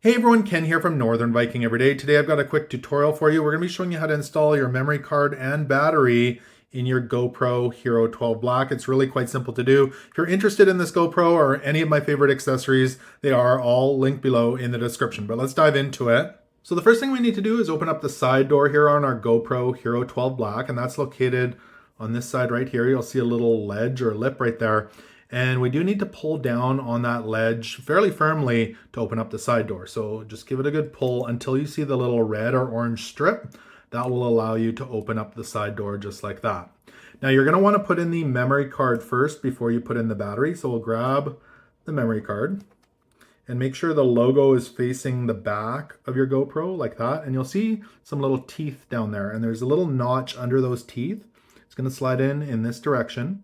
Hey everyone, Ken here from Northern Viking Everyday. Today I've got a quick tutorial for you. We're going to be showing you how to install your memory card and battery in your GoPro Hero 12 Black. It's really quite simple to do. If you're interested in this GoPro or any of my favorite accessories, they are all linked below in the description. But let's dive into it. So the first thing we need to do is open up the side door here on our GoPro Hero 12 Black, and that's located on this side right here. You'll see a little ledge or lip right there. And we do need to pull down on that ledge fairly firmly to open up the side door. So just give it a good pull until you see the little red or orange strip. That will allow you to open up the side door just like that. Now you're going to want to put in the memory card first before you put in the battery. So we'll grab the memory card and make sure the logo is facing the back of your GoPro like that. And you'll see some little teeth down there. And there's a little notch under those teeth. It's going to slide in this direction.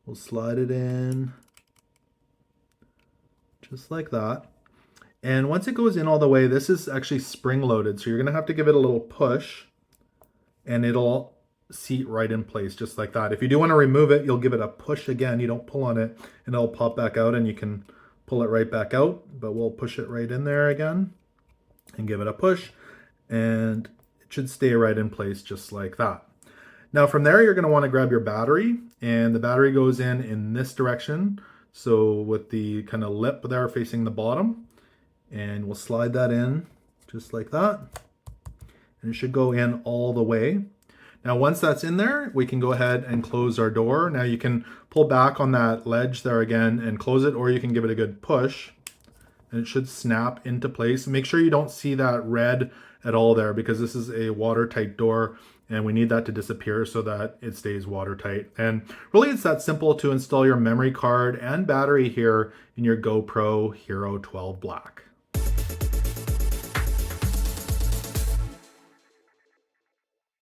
We'll slide it in just like that. And once it goes in all the way, this is actually spring loaded. So you're going to have to give it a little push and it'll seat right in place just like that. If you do want to remove it, you'll give it a push again. You don't pull on it and it'll pop back out and you can pull it right back out. But we'll push it right in there again and give it a push and it should stay right in place just like that. Now from there, you're going to want to grab your battery, and the battery goes in this direction. So with the kind of lip there facing the bottom, and we'll slide that in just like that. And it should go in all the way. Now once that's in there, we can go ahead and close our door. Now you can pull back on that ledge there again and close it, or you can give it a good push and it should snap into place. Make sure you don't see that red at all there because this is a watertight door and we need that to disappear so that it stays watertight. And really it's that simple to install your memory card and battery here in your GoPro Hero 12 Black.